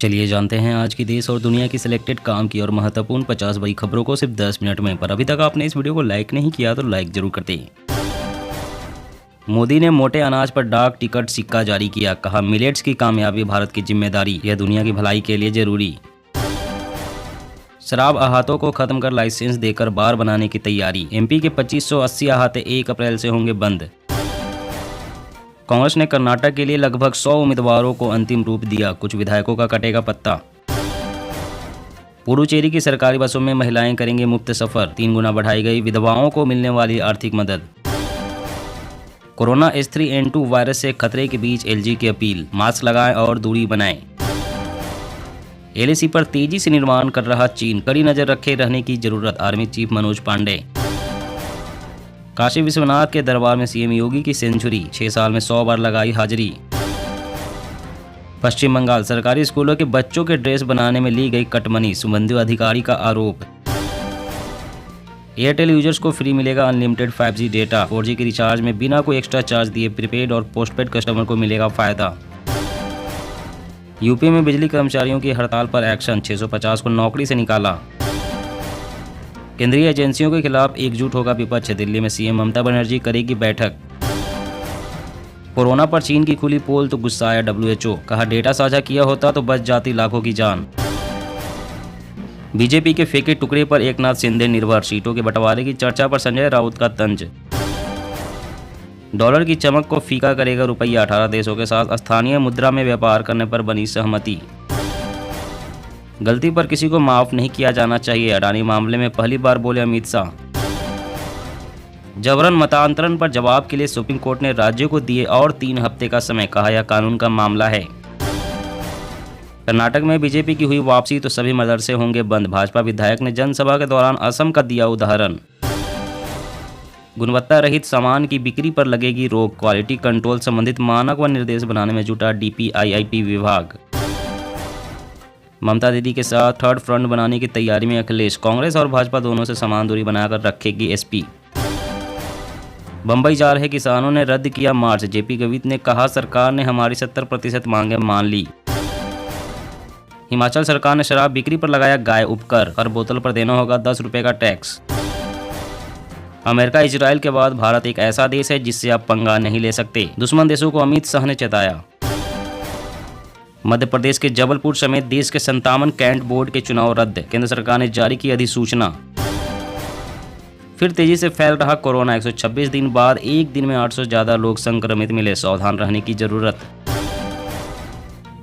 चलिए जानते हैं आज की देश और दुनिया की सिलेक्टेड काम की और महत्वपूर्ण 50 बड़ी खबरों को सिर्फ 10 मिनट में। पर अभी तक आपने इस वीडियो को लाइक नहीं किया तो लाइक जरूर कर दें। मोदी ने मोटे अनाज पर डाक टिकट सिक्का जारी किया, कहा मिलेट्स की कामयाबी भारत की जिम्मेदारी, यह दुनिया की भलाई के लिए जरूरी। शराब अहातों को खत्म कर लाइसेंस देकर बार बनाने की तैयारी, एमपी के 2580 अहाते 1 अप्रैल से होंगे बंद। कांग्रेस ने कर्नाटक के लिए लगभग 100 उम्मीदवारों को अंतिम रूप दिया, कुछ विधायकों का कटेगा पत्ता। पुडुचेरी की सरकारी बसों में महिलाएं करेंगे मुफ्त सफर, 3 गुना बढ़ाई गई विधवाओं को मिलने वाली आर्थिक मदद। कोरोना H3N2 वायरस से खतरे के बीच एलजी की अपील, मास्क लगाएं और दूरी बनाएं। LAC पर तेजी से निर्माण कर रहा चीन, कड़ी नजर रखे रहने की जरूरत, आर्मी चीफ मनोज पांडे। काशी विश्वनाथ के दरबार में सीएम योगी की सेंचुरी, 6 साल में 100 बार लगाई हाजिरी। पश्चिम बंगाल सरकारी स्कूलों के बच्चों के ड्रेस बनाने में ली गई कटमनी, सुबंधु अधिकारी का आरोप। एयरटेल यूजर्स को फ्री मिलेगा अनलिमिटेड 5G डेटा, 4G के रिचार्ज में बिना कोई एक्स्ट्रा चार्ज दिए प्रीपेड और पोस्टपेड कस्टमर को मिलेगा फायदा। यूपी में बिजली कर्मचारियों की हड़ताल पर एक्शन, 650 को नौकरी से निकाला। केंद्रीय एजेंसियों के खिलाफ एकजुट होगा विपक्ष, दिल्ली में सीएम ममता बनर्जी करेगी बैठक। कोरोना पर चीन की खुली पोल तो गुस्सा आया WHO, कहा डेटा साझा किया होता तो बच जाती लाखों की जान। बीजेपी के फेंके टुकड़े पर एकनाथ शिंदे निर्भर, सीटों के बंटवारे की चर्चा पर संजय राउत का तंज। डॉलर की चमक को फीका करेगा रुपया, 18 देशों के साथ स्थानीय मुद्रा में व्यापार करने पर बनी सहमति। गलती पर किसी को माफ नहीं किया जाना चाहिए, अडानी मामले में पहली बार बोले अमित शाह। जबरन मतांतरण पर जवाब के लिए सुप्रीम कोर्ट ने राज्यों को दिए और 3 हफ्ते का समय, कहा यह कानून का मामला है। कर्नाटक में बीजेपी की हुई वापसी तो सभी मदरसे होंगे बंद, भाजपा विधायक ने जनसभा के दौरान असम का दिया उदाहरण। गुणवत्ता रहित सामान की बिक्री पर लगेगी रोक, क्वालिटी कंट्रोल संबंधित मानक व निर्देश बनाने में जुटा DPIIP विभाग। ममता दीदी के साथ थर्ड फ्रंट बनाने की तैयारी में अखिलेश, कांग्रेस और भाजपा दोनों से समान दूरी बनाकर रखेगी SP। बंबई जा रहे किसानों ने रद्द किया मार्च, JP गवित ने कहा सरकार ने हमारी 70% मांगे मान ली। हिमाचल सरकार ने शराब बिक्री पर लगाया गाय उपकर, हर बोतल पर देना होगा 10 रुपये का टैक्स। अमेरिका इजराइल के बाद भारत एक ऐसा देश है जिससे आप पंगा नहीं ले सकते, दुश्मन देशों को अमित शाह ने चेताया। मध्य प्रदेश के जबलपुर समेत देश के 57 कैंट बोर्ड के चुनाव रद्द, केंद्र सरकार ने जारी की अधिसूचना। फिर तेजी से फैल रहा कोरोना, 126 दिन बाद एक दिन में 800 से ज्यादा लोग संक्रमित मिले, सावधान रहने की जरूरत।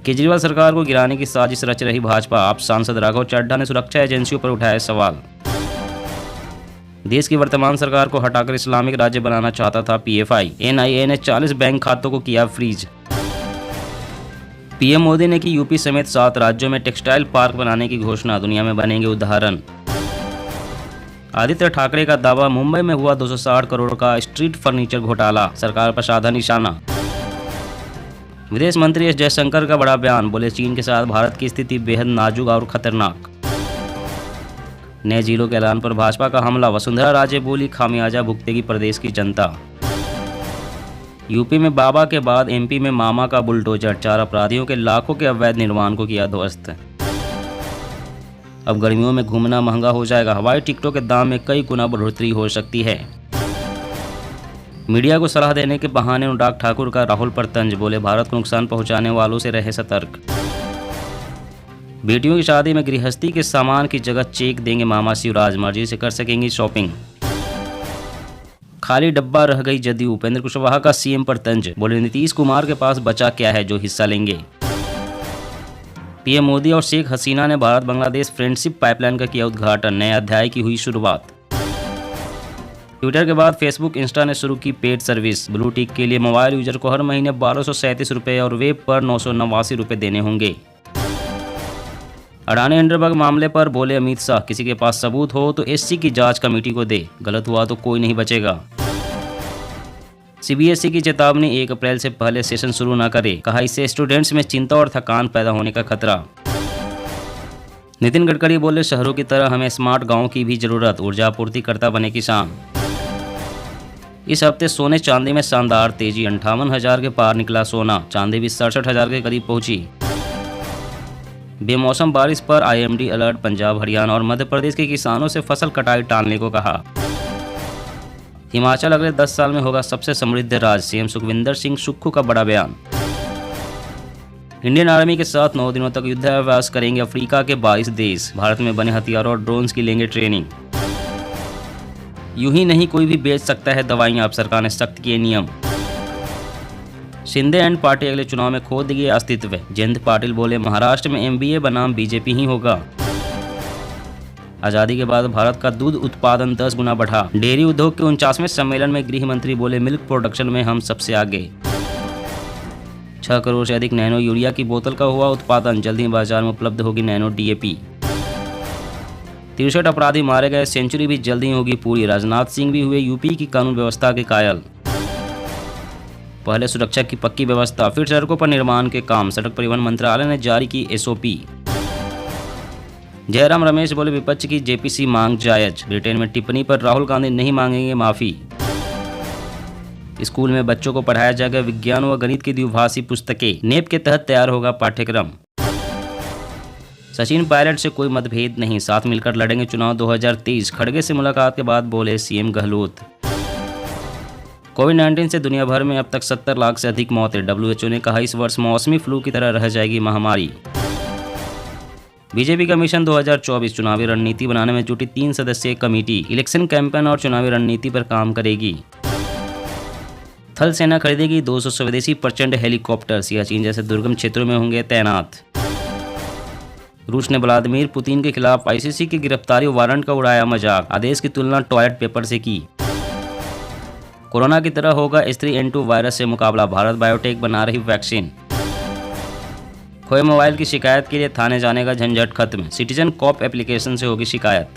केजरीवाल सरकार को गिराने की साजिश रच रही भाजपा, आप सांसद राघव चड्ढा ने सुरक्षा एजेंसियों पर उठाए सवाल। देश की वर्तमान सरकार को हटाकर इस्लामिक राज्य बनाना चाहता था PFI, NIA ने 40 बैंक खातों को किया फ्रीज। PM मोदी ने की यूपी समेत 7 राज्यों में टेक्सटाइल पार्क बनाने की घोषणा, दुनिया में बनेंगे उदाहरण। आदित्य ठाकरे का दावा, मुंबई में हुआ 260 करोड़ का स्ट्रीट फर्नीचर घोटाला, सरकार पर साधा निशाना। विदेश मंत्री S जयशंकर का बड़ा बयान, बोले चीन के साथ भारत की स्थिति बेहद नाजुक और खतरनाक। नए जिलों के ऐलान पर भाजपा का हमला, वसुंधरा राजे बोली खामियाजा भुगतेगी प्रदेश की जनता। यूपी में बाबा के बाद MP में मामा का बुलडोजर, 4 अपराधियों के लाखों के अवैध निर्माण को किया ध्वस्त। अब गर्मियों में घूमना महंगा हो जाएगा, हवाई टिकटों के दाम में कई गुना बढ़ोतरी हो सकती है। मीडिया को सलाह देने के बहाने अनुराग ठाकुर का राहुल पर तंज, बोले भारत को नुकसान पहुंचाने वालों से रहे सतर्क। बेटियों की शादी में गृहस्थी के सामान की जगह चेक देंगे मामा शिवराज, मर्जी से कर सकेंगी शॉपिंग। खाली डब्बा रह गई जदयू, उपेंद्र कुशवाहा का CM पर तंज, बोले नीतीश कुमार के पास बचा क्या है जो हिस्सा लेंगे। PM मोदी और शेख हसीना ने भारत बांग्लादेश फ्रेंडशिप पाइपलाइन का किया उद्घाटन, नए अध्याय की हुई शुरुआत। ट्विटर के बाद फेसबुक इंस्टा ने शुरू की पेड सर्विस, ब्लू टिक के लिए मोबाइल यूजर को हर महीने 1237 रुपये और वेब पर 989 रुपये देने होंगे। अडानी अंडरबर्ग मामले पर बोले अमित शाह, किसी के पास सबूत हो तो SC की जांच कमेटी को दे, गलत हुआ तो कोई नहीं बचेगा। CBSE की चेतावनी, 1 अप्रैल से पहले सेशन शुरू न करे, कहा इससे स्टूडेंट्स में चिंता और थकान पैदा होने का खतरा। नितिन गडकरी बोले शहरों की तरह हमें स्मार्ट गांव की भी जरूरत, ऊर्जा आपूर्तिकर्ता बने किसान। इस हफ्ते सोने चांदी में शानदार तेजी, 58,000 के पार निकला सोना, चांदी भी 67,000 के करीब पहुंची। बेमौसम बारिश पर IMD अलर्ट, पंजाब, हरियाणा और मध्य प्रदेश के किसानों से फसल कटाई टालने को कहा। हिमाचल अगले 10 साल में होगा सबसे समृद्ध राज्य, CM सुखविंदर सिंह सुक्खू का बड़ा बयान। इंडियन आर्मी के साथ 9 दिनों तक युद्धाभ्यास करेंगे अफ्रीका के 22 देश, भारत में बने हथियारों और ड्रोन्स की लेंगे ट्रेनिंग। यूं ही नहीं कोई भी बेच सकता है दवाइयां, अब सरकार ने सख्त किए नियम। शिंदे एंड पार्टी अगले चुनाव में खो देगी अस्तित्व, जयंत पाटिल बोले महाराष्ट्र में MBA बनाम BJP ही होगा। आजादी के बाद भारत का दूध उत्पादन 10 गुना बढ़ा, डेयरी उद्योग के 49वें सम्मेलन में गृह मंत्री बोले मिल्क प्रोडक्शन में हम सबसे आगे। 6 करोड़ से अधिक नैनो यूरिया की बोतल का हुआ उत्पादन, जल्द ही बाजार में उपलब्ध होगी नैनो DAP। 63 अपराधी मारे गए, सेंचुरी भी जल्द ही होगी पूरी, राजनाथ सिंह भी हुए यूपी की कानून व्यवस्था के कायल। पहले सुरक्षा की पक्की व्यवस्था, फिर सड़कों पर निर्माण के काम, सड़क परिवहन मंत्रालय ने जारी की SOP। जयराम रमेश बोले विपक्ष की JPC मांग जायज, ब्रिटेन में टिप्पणी पर राहुल गांधी नहीं मांगेंगे माफी। स्कूल में बच्चों को पढ़ाया जाएगा विज्ञान व गणित की द्विभाषी पुस्तकें, नेप के तहत तैयार होगा पाठ्यक्रम। सचिन पायलट से कोई मतभेद नहीं, साथ मिलकर लड़ेंगे चुनाव 2023, खड़गे से मुलाकात के बाद बोले CM गहलोत। कोविड-19 से दुनिया भर में अब तक 70 लाख से अधिक मौतें, WHO ने कहा इस वर्ष मौसमी फ्लू की तरह रह जाएगी महामारी। बीजेपी का मिशन 2024 चुनावी रणनीति बनाने में जुटी 3 सदस्यीय कमेटी, इलेक्शन कैंपेन और चुनावी रणनीति पर काम करेगी। थल सेना खरीदेगी 200 स्वदेशी प्रचंड हेलीकॉप्टर, सियाचिन जैसे दुर्गम क्षेत्रों में होंगे तैनात। रूस ने व्लादिमीर पुतिन के खिलाफ ICC की गिरफ्तारी वारंट का उड़ाया मजाक, आदेश की तुलना टॉयलेट पेपर से की। कोरोना की तरह होगा H3N2 वायरस से मुकाबला, भारत बायोटेक बना रही वैक्सीन। खोए मोबाइल की शिकायत के लिए थाने जाने का झंझट खत्म, सिटीजन कॉप एप्लीकेशन से होगी शिकायत।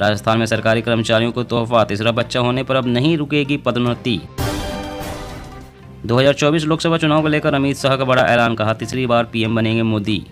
राजस्थान में सरकारी कर्मचारियों को तोहफा, तीसरा बच्चा होने पर अब नहीं रुकेगी पदोन्नति। 2024 लोकसभा चुनाव को लेकर अमित शाह का बड़ा ऐलान, कहा तीसरी बार PM बनेंगे मोदी।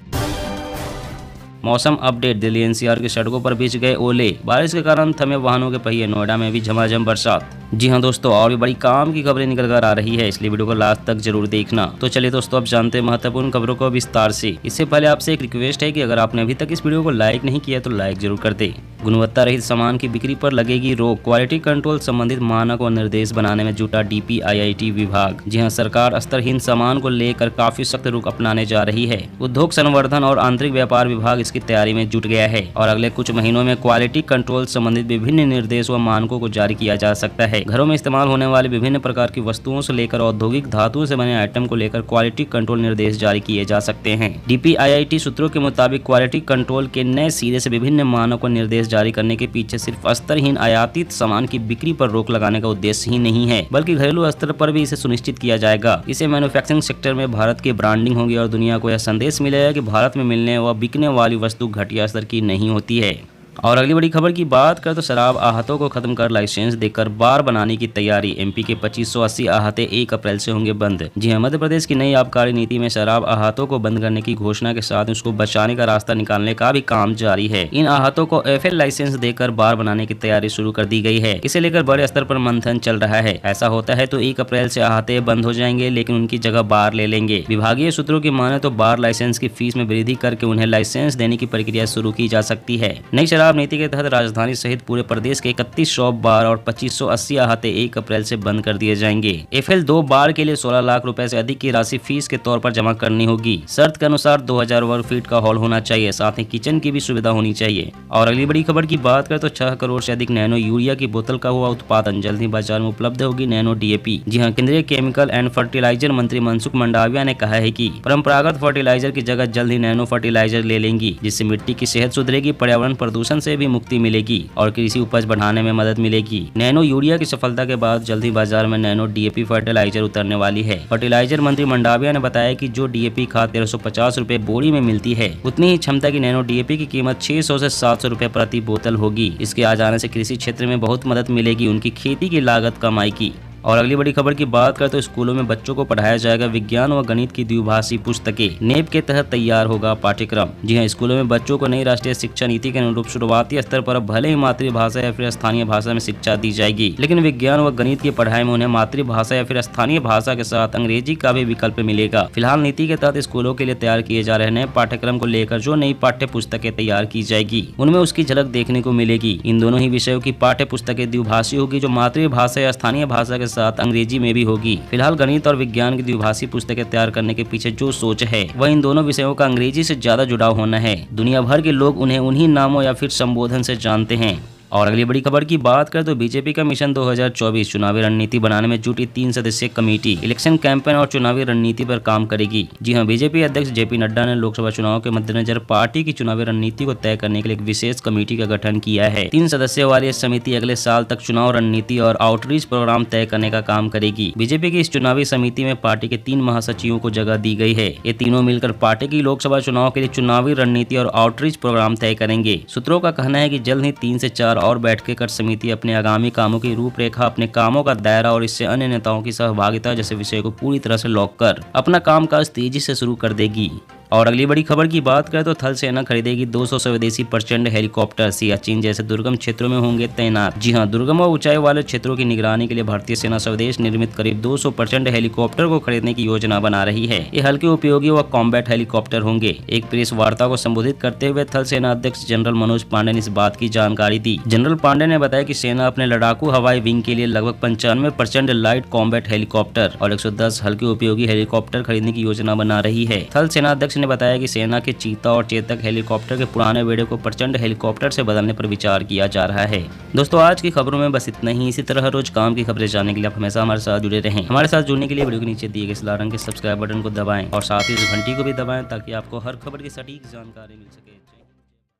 मौसम अपडेट, दिल्ली NCR की सड़कों पर बिछ गए ओले, बारिश के कारण थमे वाहनों के पहिए, नोएडा में भी झमाझम बरसात। जी हां दोस्तों, और भी बड़ी काम की खबरें निकल कर आ रही है, इसलिए वीडियो को लास्ट तक जरूर देखना। तो चलिए दोस्तों, अब जानते हैं महत्वपूर्ण खबरों को विस्तार से। इससे पहले आपसे एक रिक्वेस्ट है कि अगर आपने अभी तक इस वीडियो को लाइक नहीं किया तो लाइक जरूर कर दे। गुणवत्ता रहित सामान की बिक्री पर लगेगी रोक, क्वालिटी कंट्रोल संबंधित मानक और निर्देश बनाने में जुटा DPIIT विभाग। जी हाँ, सरकार स्तरहीन सामान को लेकर काफी सख्त रुख अपनाने जा रही है। उद्योग संवर्धन और आंतरिक व्यापार विभाग इसकी तैयारी में जुट गया है और अगले कुछ महीनों में क्वालिटी कंट्रोल संबंधित विभिन्न निर्देश व मानकों को जारी किया जा सकता है। घरों में इस्तेमाल होने वाली विभिन्न प्रकार की वस्तुओं से लेकर औद्योगिक धातुओं से बने आइटम को लेकर क्वालिटी कंट्रोल निर्देश जारी किए जा सकते हैं। DPIIT सूत्रों के मुताबिक क्वालिटी कंट्रोल के नए सिरे से विभिन्न मानक और निर्देश जारी करने के पीछे सिर्फ स्तरहीन आयातित सामान की बिक्री पर रोक लगाने का उद्देश्य ही नहीं है, बल्कि घरेलू स्तर पर भी इसे सुनिश्चित किया जाएगा। इसे मैन्युफैक्चरिंग सेक्टर में भारत की ब्रांडिंग होगी और दुनिया को यह संदेश मिलेगा कि भारत में मिलने व बिकने वाली वस्तु घटिया स्तर की नहीं होती है। और अगली बड़ी खबर की बात करें तो शराब आहतों को खत्म कर लाइसेंस देकर बार बनाने की तैयारी, MP के 2580 आहते 1 अप्रैल से होंगे बंद। जी हां, मध्य प्रदेश की नई आबकारी नीति में शराब आहतों को बंद करने की घोषणा के साथ उसको बचाने का रास्ता निकालने का भी काम जारी है। इन आहतों को FL लाइसेंस देकर बार बनाने की तैयारी शुरू कर दी गई है। इसे लेकर बड़े स्तर पर मंथन चल रहा है। ऐसा होता है तो 1 अप्रैल से आहते बंद हो जाएंगे, लेकिन उनकी जगह बार ले लेंगे। विभागीय सूत्रों की माने तो बार लाइसेंस की फीस में वृद्धि करके उन्हें लाइसेंस देने की प्रक्रिया शुरू की जा सकती है। नई शराब नीति के तहत राजधानी सहित पूरे प्रदेश के 31 शॉप बार और 2580 आहते 1 अप्रैल से बंद कर दिए जाएंगे। FL 2 बार के लिए 16 लाख रुपए से अधिक की राशि फीस के तौर पर जमा करनी होगी। शर्त के अनुसार 2000 वर्ग फीट का हॉल होना चाहिए, साथ ही किचन की भी सुविधा होनी चाहिए। और अगली बड़ी खबर की बात करें तो 6 करोड़ से अधिक नैनो यूरिया की बोतल का हुआ उत्पादन, जल्द ही बाजार में उपलब्ध होगी नैनो DAP। जी हाँ, केंद्रीय केमिकल एंड फर्टिलाइजर मंत्री मनसुख मंडाविया ने कहा है कि परंपरागत फर्टिलाइजर की जगह जल्द ही नैनो फर्टिलाइजर ले लेंगी, जिससे मिट्टी की सेहत सुधरेगी, पर्यावरण प्रदूषण से भी मुक्ति मिलेगी और कृषि उपज बढ़ाने में मदद मिलेगी। नैनो यूरिया की सफलता के बाद जल्द ही बाजार में नैनो DAP फर्टिलाइजर उतरने वाली है। फर्टिलाइजर मंत्री मंडाविया ने बताया कि जो DAP खाद 1350 रुपए बोरी में मिलती है, उतनी ही क्षमता की नैनो DAP की कीमत 600 से 700 रुपए प्रति बोतल होगी। इसके आ जाने से कृषि क्षेत्र में बहुत मदद मिलेगी, उनकी खेती की लागत कम आएगी। और अगली बड़ी खबर की बात करें तो स्कूलों में बच्चों को पढ़ाया जाएगा विज्ञान व गणित की द्विभाषी पुस्तकें। नेप के तहत तैयार होगा पाठ्यक्रम। जी हां, स्कूलों में बच्चों को नई राष्ट्रीय शिक्षा नीति के अनुरूप शुरुआती स्तर पर भले ही मातृभाषा या फिर स्थानीय भाषा में शिक्षा दी जाएगी, लेकिन विज्ञान व गणित की पढ़ाई में उन्हें मातृभाषा या फिर स्थानीय भाषा के साथ अंग्रेजी का भी विकल्प मिलेगा। फिलहाल नीति के तहत स्कूलों के लिए तैयार किए जा रहे नए पाठ्यक्रम को लेकर जो नई पाठ्य पुस्तकें तैयार की जाएगी उनमें उसकी झलक देखने को मिलेगी। इन दोनों ही विषयों की पाठ्य पुस्तकें द्विभाषी होगी, जो मातृभाषा या स्थानीय भाषा के साथ अंग्रेजी में भी होगी। फिलहाल गणित और विज्ञान की द्विभाषी पुस्तकें तैयार करने के पीछे जो सोच है वह इन दोनों विषयों का अंग्रेजी से ज्यादा जुड़ाव होना है। दुनिया भर के लोग उन्हें उन्हीं नामों या फिर संबोधन से जानते हैं। और अगली बड़ी खबर की बात करें तो बीजेपी का मिशन 2024 चुनावी रणनीति बनाने में जुटी 3 सदस्यीय कमेटी इलेक्शन कैंपेन और चुनावी रणनीति पर काम करेगी। जी हां, बीजेपी अध्यक्ष जेपी नड्डा ने लोकसभा चुनाव के मद्देनजर पार्टी की चुनावी रणनीति को तय करने के लिए एक विशेष कमेटी का गठन किया है। 3 सदस्यों वाली इस समिति अगले साल तक चुनाव रणनीति और आउटरीच प्रोग्राम तय करने का काम करेगी। बीजेपी की इस चुनावी समिति में पार्टी के 3 महासचिवों को जगह दी गई है। ये तीनों मिलकर पार्टी की लोकसभा चुनाव के लिए चुनावी रणनीति और आउटरीच प्रोग्राम तय करेंगे। सूत्रों का कहना है कि जल्द ही 3 से 4 और बैठकें कर समिति अपने आगामी कामों की रूपरेखा, अपने कामों का दायरा और इससे अन्य नेताओं की सहभागिता जैसे विषय को पूरी तरह से लॉक कर अपना कामकाज तेजी से शुरू कर देगी। और अगली बड़ी खबर की बात करें तो थल सेना खरीदेगी 200 स्वदेशी प्रचंड हेलीकॉप्टर। सियाचिन जैसे दुर्गम क्षेत्रों में होंगे तैनात। जी हां, दुर्गम और ऊंचाई वाले क्षेत्रों की निगरानी के लिए भारतीय सेना स्वदेश निर्मित करीब 200 प्रचंड हेलीकॉप्टर को खरीदने की योजना बना रही है। ये हल्के उपयोगी व कॉम्बैट हेलीकॉप्टर होंगे। एक प्रेस वार्ता को संबोधित करते हुए थल सेना अध्यक्ष जनरल मनोज पांडे ने इस बात की जानकारी दी। जनरल पांडे ने बताया कि सेना अपने लड़ाकू हवाई विंग के लिए लगभग 95 प्रचंड लाइट कॉम्बैट हेलीकॉप्टर और 110 हल्के उपयोगी हेलीकॉप्टर खरीदने की योजना बना रही है। थल सेना अध्यक्ष ने बताया कि सेना के चीता और चेतक हेलीकॉप्टर के पुराने बेड़े को प्रचंड हेलीकॉप्टर से बदलने पर विचार किया जा रहा है। दोस्तों, आज की खबरों में बस इतना ही। इसी तरह रोज काम की खबरें जानने के लिए आप हमेशा हमारे साथ जुड़े रहें। हमारे साथ जुड़ने के लिए वीडियो के नीचे दिए गए लाल रंग के सब्सक्राइब बटन को दबाएं और साथ ही इस घंटी को भी दबाएं ताकि आपको हर खबर की सटीक जानकारी मिल सके।